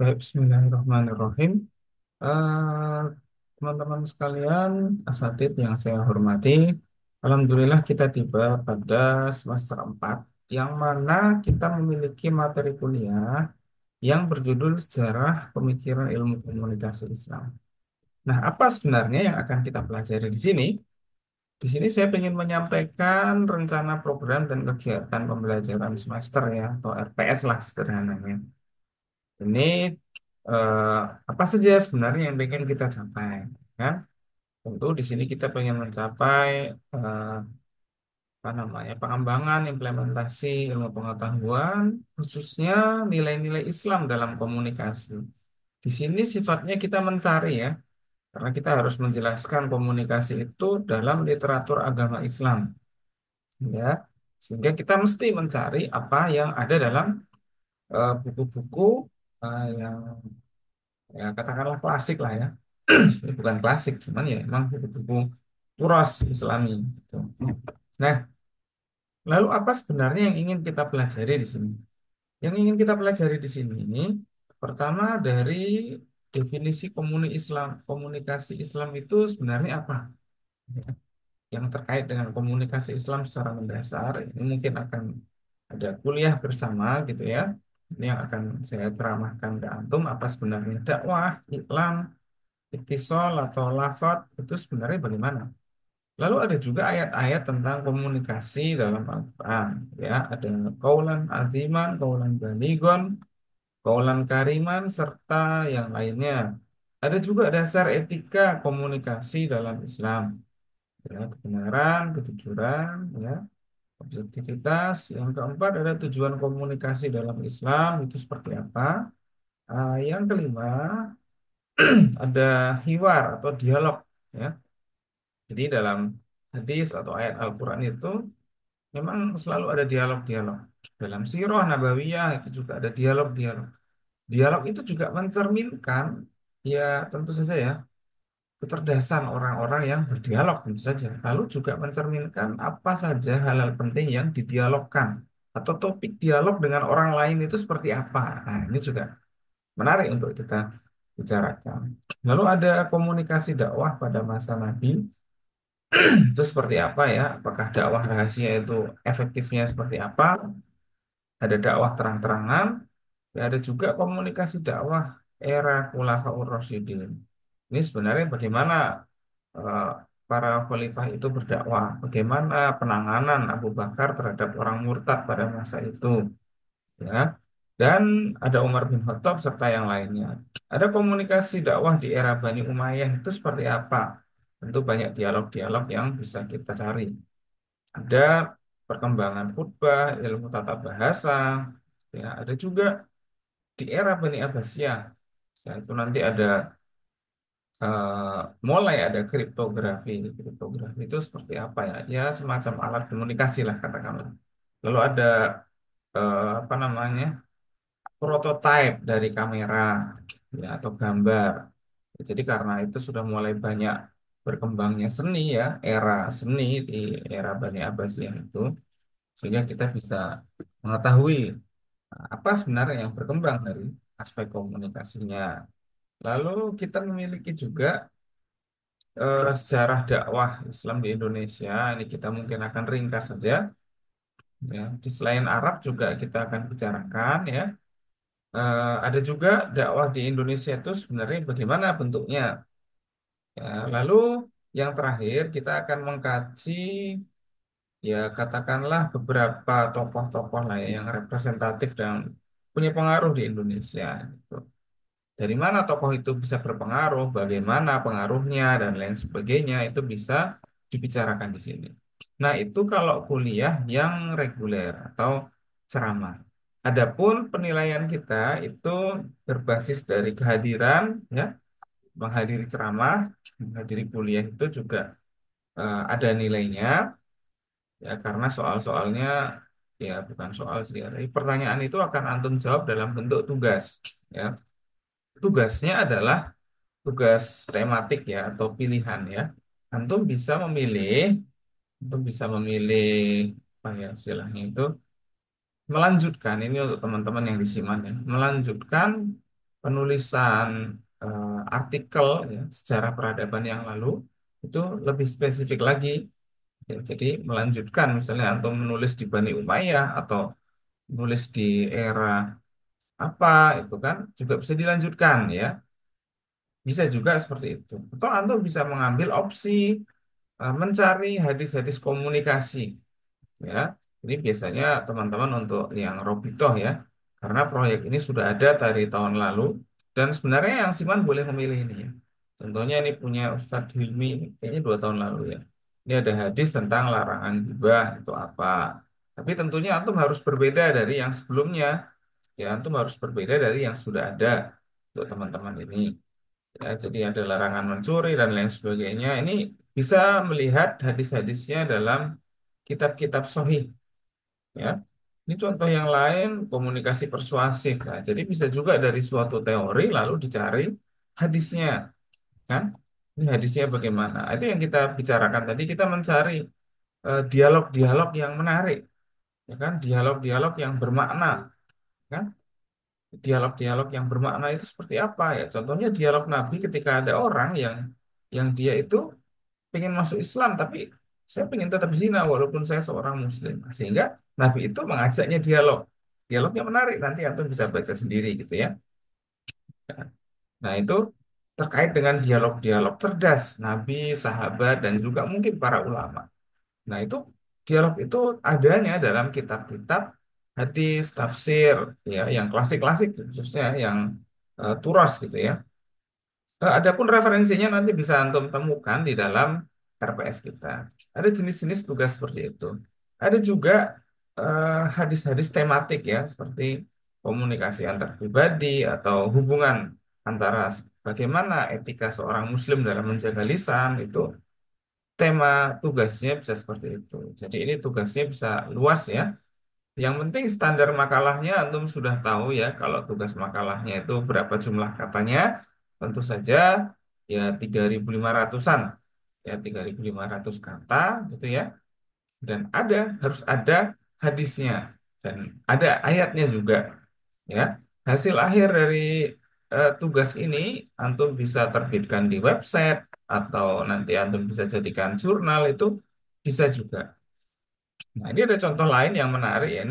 Baik, Bismillahirrahmanirrahim. Eh, Teman-teman sekalian, asatid yang saya hormati, Alhamdulillah kita tiba pada semester 4, yang mana kita memiliki materi kuliah yang berjudul Sejarah Pemikiran Ilmu Komunikasi Islam. Nah, apa sebenarnya yang akan kita pelajari di sini? Di sini saya ingin menyampaikan rencana program dan kegiatan pembelajaran semester ya, atau RPS lah sederhananya. Ini eh, apa saja sebenarnya yang ingin kita capai, kan? Tentu di sini kita pengen mencapai apa namanya pengembangan implementasi ilmu pengetahuan, khususnya nilai-nilai Islam dalam komunikasi. Di sini sifatnya kita mencari ya, karena kita harus menjelaskan komunikasi itu dalam literatur agama Islam, ya. Sehingga kita mesti mencari apa yang ada dalam buku-buku yang ya katakanlah klasik lah ya. Ini bukan klasik, cuman ya emang buku-buku turas Islami gitu. Nah, lalu apa sebenarnya yang ingin kita pelajari di sini? Yang ingin kita pelajari di sini ini pertama dari definisi komunikasi Islam itu sebenarnya apa? Yang terkait dengan komunikasi Islam secara mendasar ini mungkin akan ada kuliah bersama gitu ya. Ini yang akan saya ceramahkan ke antum apa sebenarnya dakwah, iklan, Itisol atau lafat itu sebenarnya bagaimana? Lalu ada juga ayat-ayat tentang komunikasi dalam Al-Quran. Ya, ada kaulan aziman, kaulan baligon, kaulan kariman, serta yang lainnya. Ada juga dasar etika komunikasi dalam Islam. Ya, kebenaran, kejujuran, ya, objektivitas. Yang keempat ada tujuan komunikasi dalam Islam itu seperti apa? Yang kelima ada hiwar atau dialog. Ya. Jadi dalam hadis atau ayat Al-Quran itu memang selalu ada dialog-dialog. Dalam sirah Nabawiyah itu juga ada dialog-dialog. Dialog itu juga mencerminkan, ya tentu saja ya, kecerdasan orang-orang yang berdialog tentu saja. Lalu juga mencerminkan apa saja hal-hal penting yang didialogkan. Atau topik dialog dengan orang lain itu seperti apa. Nah ini juga menarik untuk kita bicarakan. Lalu ada komunikasi dakwah pada masa Nabi. Itu seperti apa ya? Apakah dakwah rahasia itu efektifnya seperti apa? Ada dakwah terang-terangan, ya ada juga komunikasi dakwah era Khulafaur Rasyidin. Ini sebenarnya bagaimana eh, para khalifah itu berdakwah, bagaimana penanganan Abu Bakar terhadap orang murtad pada masa itu, ya. Dan ada Umar bin Khattab serta yang lainnya. Ada komunikasi dakwah di era Bani Umayyah itu seperti apa? Tentu banyak dialog-dialog yang bisa kita cari. Ada perkembangan khutbah, ilmu tata bahasa, ya, ada juga di era Bani Abbasiyah, ya, itu nanti ada mulai ada kriptografi. Kriptografi itu seperti apa ya? Ya semacam alat komunikasi lah katakanlah. Lalu ada apa namanya prototipe dari kamera, ya, atau gambar. Jadi karena itu sudah mulai banyak berkembangnya seni ya, era seni di era Bani Abbasiyah itu. Sehingga kita bisa mengetahui apa sebenarnya yang berkembang dari aspek komunikasinya. Lalu kita memiliki juga sejarah dakwah Islam di Indonesia. Ini kita mungkin akan ringkas saja. Ya. Di selain Arab juga kita akan bicarakan ya. Ada juga dakwah di Indonesia itu sebenarnya bagaimana bentuknya. Ya, lalu yang terakhir kita akan mengkaji ya katakanlah beberapa tokoh-tokoh lah ya, yang representatif dan punya pengaruh di Indonesia gitu. Dari mana tokoh itu bisa berpengaruh, bagaimana pengaruhnya dan lain sebagainya itu bisa dibicarakan di sini. Nah, itu kalau kuliah yang reguler atau ceramah. Adapun penilaian kita itu berbasis dari kehadiran ya, menghadiri ceramah, menghadiri kuliah itu juga ada nilainya ya karena soal-soalnya ya bukan soal sih ya, tapi pertanyaan itu akan antum jawab dalam bentuk tugas ya. Tugasnya adalah tugas tematik ya atau pilihan ya. Antum bisa memilih, antum bisa memilih apa ya istilahnya itu melanjutkan ini untuk teman-teman yang disimak ya, melanjutkan penulisan artikel ya, sejarah peradaban yang lalu itu lebih spesifik lagi. Ya, jadi melanjutkan misalnya antum menulis di Bani Umayyah atau menulis di era apa itu kan juga bisa dilanjutkan ya. Bisa juga seperti itu. Atau antum bisa mengambil opsi mencari hadis-hadis komunikasi ya. Ini biasanya teman-teman untuk yang Robitoh ya, karena proyek ini sudah ada dari tahun lalu dan sebenarnya yang Siman boleh memilih ini ya. Contohnya ini punya Ustadz Hilmi kayaknya 2 tahun lalu ya. Ini ada hadis tentang larangan gibah itu apa. Tapi tentunya antum harus berbeda dari yang sebelumnya. Ya, antum harus berbeda dari yang sudah ada untuk teman-teman ini. Ya, jadi ada larangan mencuri dan lain sebagainya. Ini bisa melihat hadis-hadisnya dalam kitab-kitab sahih ya. Ini contoh yang lain komunikasi persuasif. Nah, jadi bisa juga dari suatu teori lalu dicari hadisnya, kan? Ini hadisnya bagaimana? Itu yang kita bicarakan tadi. Kita mencari dialog-dialog yang menarik, ya kan? Dialog-dialog yang bermakna, kan? Dialog-dialog yang bermakna itu seperti apa ya? Contohnya dialog Nabi ketika ada orang yang dia itu pengen masuk Islam tapi saya pengen tetap zina walaupun saya seorang muslim. Sehingga Nabi itu mengajaknya dialog. Dialognya menarik nanti antum bisa baca sendiri gitu ya. Nah, itu terkait dengan dialog-dialog cerdas Nabi, sahabat dan juga mungkin para ulama. Nah, itu dialog itu adanya dalam kitab-kitab hadis, tafsir ya yang klasik-klasik khususnya yang turas gitu ya. Adapun referensinya nanti bisa antum temukan di dalam RPS kita. Ada jenis-jenis tugas seperti itu. Ada juga hadis-hadis tematik ya, seperti komunikasi antar pribadi atau hubungan antara bagaimana etika seorang muslim dalam menjaga lisan itu tema tugasnya bisa seperti itu. Jadi ini tugasnya bisa luas ya. Yang penting standar makalahnya antum sudah tahu ya kalau tugas makalahnya itu berapa jumlah katanya. Tentu saja ya 3.500-an ya 3.500 kata gitu ya. Dan harus ada hadisnya dan ada ayatnya juga ya. Hasil akhir dari tugas ini antum bisa terbitkan di website atau nanti antum bisa jadikan jurnal itu bisa juga. Nah, ini ada contoh lain yang menarik ya.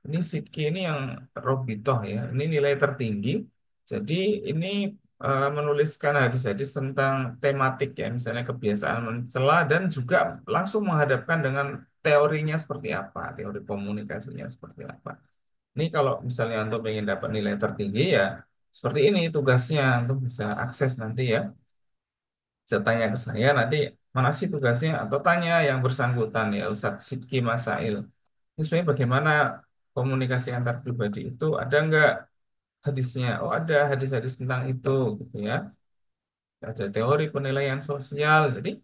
Ini Sidki ini yang Robitoh ya. Ini nilai tertinggi. Jadi ini menuliskan hadis-hadis tentang tematik ya, misalnya kebiasaan mencela dan juga langsung menghadapkan dengan teorinya seperti apa, teori komunikasinya seperti apa. Ini kalau misalnya untuk ingin dapat nilai tertinggi ya seperti ini tugasnya, untuk bisa akses nanti ya. Bisa tanya ke saya nanti mana sih tugasnya atau tanya yang bersangkutan ya Ustadz Sidki Masail. Ini sebenarnya bagaimana komunikasi antar pribadi itu ada nggak hadisnya? Oh ada hadis-hadis tentang itu gitu ya. Ada teori penilaian sosial. Jadi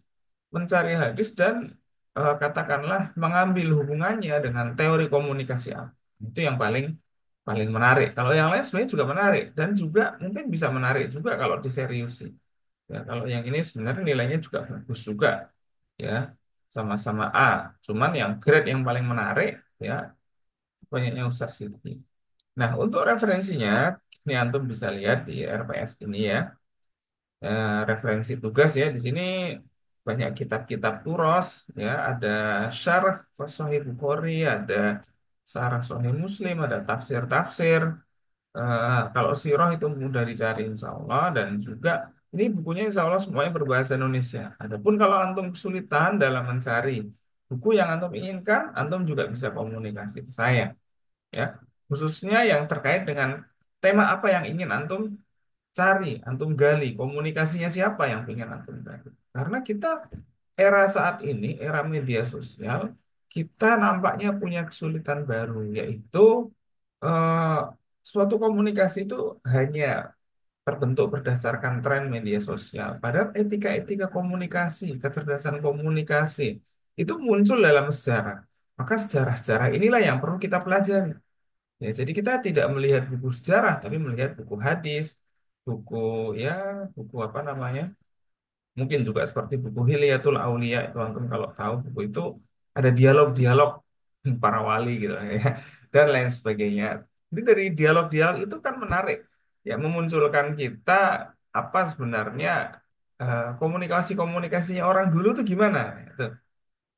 mencari hadis dan katakanlah mengambil hubungannya dengan teori komunikasi apa. Itu yang paling paling menarik. Kalau yang lain sebenarnya juga menarik dan juga mungkin bisa menarik juga kalau diseriusi. Ya, kalau yang ini sebenarnya nilainya juga bagus juga ya sama-sama A. Cuman yang grade yang paling menarik ya banyaknya Ustaz Siti. Nah, untuk referensinya, ini antum bisa lihat di RPS ini ya. Referensi tugas ya di sini banyak kitab-kitab turos ya, ada syarah Sahih Bukhari, ada syarah Sahih Muslim, ada tafsir-tafsir. Kalau sirah itu mudah dicari insya Allah dan juga ini bukunya insya Allah semuanya berbahasa Indonesia. Adapun kalau antum kesulitan dalam mencari buku yang antum inginkan, antum juga bisa komunikasi ke saya ya. Khususnya yang terkait dengan tema apa yang ingin antum cari, antum gali, komunikasinya siapa yang ingin antum gali. Karena kita era saat ini, era media sosial, kita nampaknya punya kesulitan baru, yaitu eh, suatu komunikasi itu hanya terbentuk berdasarkan tren media sosial. Padahal etika-etika komunikasi, kecerdasan komunikasi, itu muncul dalam sejarah. Maka sejarah-sejarah inilah yang perlu kita pelajari. Ya, jadi kita tidak melihat buku sejarah, tapi melihat buku hadis, buku ya, buku apa namanya? Mungkin juga seperti buku Hilyatul Aulia itu antum kalau tahu buku itu ada dialog-dialog para wali gitu ya dan lain sebagainya. Jadi dari dialog-dialog itu kan menarik. ya memunculkan kita apa sebenarnya komunikasinya orang dulu tuh gimana itu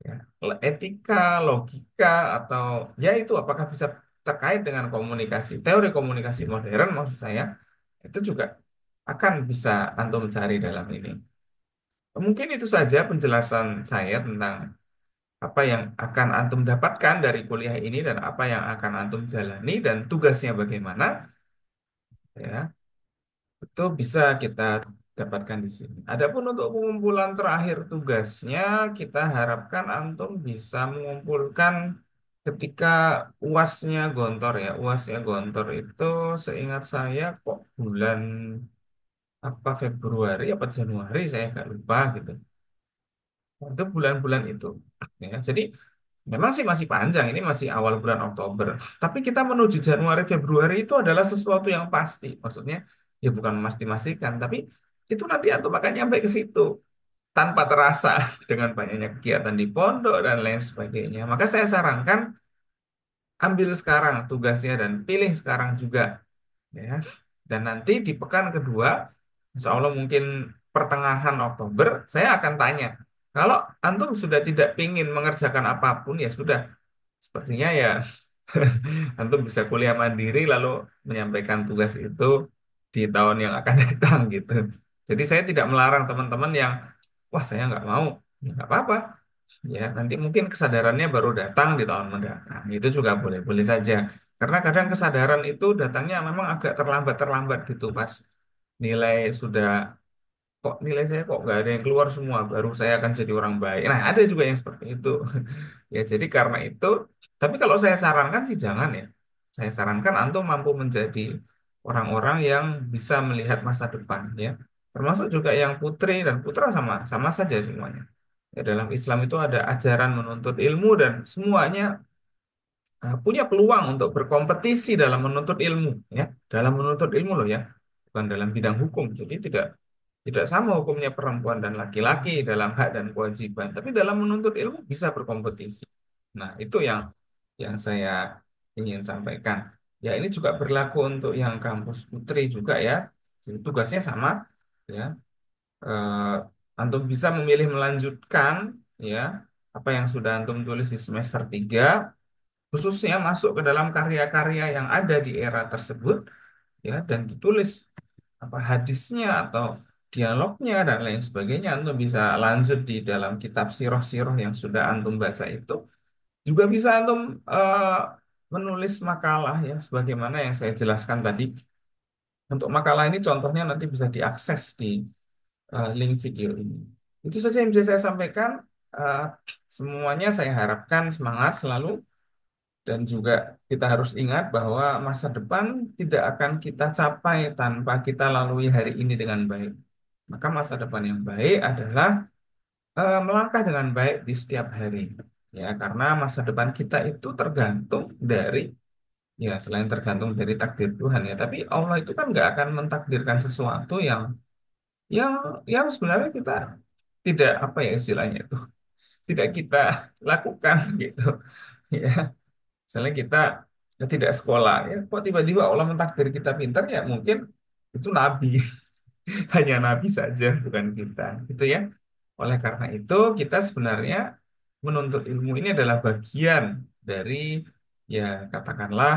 ya. Etika, logika atau ya itu apakah bisa terkait dengan komunikasi, teori komunikasi modern maksud saya itu juga akan bisa antum cari dalam ini. Mungkin itu saja penjelasan saya tentang apa yang akan antum dapatkan dari kuliah ini dan apa yang akan antum jalani dan tugasnya bagaimana ya. Itu bisa kita dapatkan di sini. Adapun untuk pengumpulan terakhir tugasnya, kita harapkan antum bisa mengumpulkan ketika UASnya Gontor ya. UASnya Gontor itu seingat saya kok bulan apa Februari apa Januari saya nggak lupa gitu. Itu bulan-bulan itu. Ya, jadi memang sih masih panjang, ini masih awal bulan Oktober. Tapi kita menuju Januari Februari itu adalah sesuatu yang pasti. Maksudnya ya bukan memastikan, tapi itu nanti antum akan nyampe ke situ tanpa terasa dengan banyaknya kegiatan di pondok dan lain sebagainya. Maka saya sarankan ambil sekarang tugasnya dan pilih sekarang juga ya. Dan nanti di pekan kedua, insya Allah mungkin pertengahan Oktober, saya akan tanya. Kalau antum sudah tidak ingin mengerjakan apapun, ya sudah. Sepertinya ya antum bisa kuliah mandiri lalu menyampaikan tugas itu di tahun yang akan datang gitu. Jadi saya tidak melarang teman-teman yang, wah saya nggak mau, ya nggak apa-apa. Ya nanti mungkin kesadarannya baru datang di tahun mendatang. Itu juga boleh-boleh saja. Karena kadang kesadaran itu datangnya memang agak terlambat-terlambat gitu pas nilai sudah kok nilai saya kok nggak ada yang keluar semua baru saya akan jadi orang baik. Nah ada juga yang seperti itu. Ya jadi karena itu, tapi kalau saya sarankan sih jangan ya. Saya sarankan antum mampu menjadi orang-orang yang bisa melihat masa depan ya. Termasuk juga yang putri dan putra sama sama saja semuanya. Ya, dalam Islam itu ada ajaran menuntut ilmu dan semuanya punya peluang untuk berkompetisi dalam menuntut ilmu ya. Dalam menuntut ilmu loh ya. Bukan dalam bidang hukum. Jadi tidak sama hukumnya perempuan dan laki-laki dalam hak dan kewajiban, tapi dalam menuntut ilmu bisa berkompetisi. Nah, itu yang saya ingin sampaikan. Ya, ini juga berlaku untuk yang kampus putri juga ya. Jadi tugasnya sama ya. Antum bisa memilih melanjutkan ya apa yang sudah antum tulis di semester 3, khususnya masuk ke dalam karya-karya yang ada di era tersebut ya dan ditulis apa hadisnya atau dialognya dan lain sebagainya antum bisa lanjut di dalam kitab sirah-sirah yang sudah antum baca itu juga bisa antum eh, menulis makalah ya sebagaimana yang saya jelaskan tadi untuk makalah ini contohnya nanti bisa diakses di link video ini itu saja yang bisa saya sampaikan. Eh, Semuanya saya harapkan semangat selalu dan juga kita harus ingat bahwa masa depan tidak akan kita capai tanpa kita lalui hari ini dengan baik. Maka masa depan yang baik adalah melangkah dengan baik di setiap hari. Ya, karena masa depan kita itu tergantung dari, ya selain tergantung dari takdir Tuhan ya, tapi Allah itu kan nggak akan mentakdirkan sesuatu yang yang sebenarnya kita tidak apa ya istilahnya itu tidak kita lakukan gitu. Ya, misalnya kita tidak sekolah ya, kok tiba-tiba Allah mentakdir kita pintar ya mungkin itu nabi, hanya nabi saja bukan kita, gitu ya. Oleh karena itu kita sebenarnya menuntut ilmu ini adalah bagian dari ya katakanlah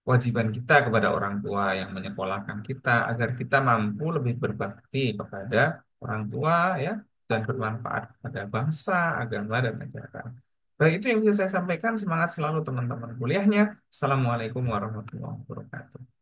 kewajiban kita kepada orang tua yang menyekolahkan kita agar kita mampu lebih berbakti kepada orang tua ya dan bermanfaat pada bangsa, agama dan negara. Baik, itu yang bisa saya sampaikan. Semangat selalu teman-teman kuliahnya. Assalamualaikum warahmatullahi wabarakatuh.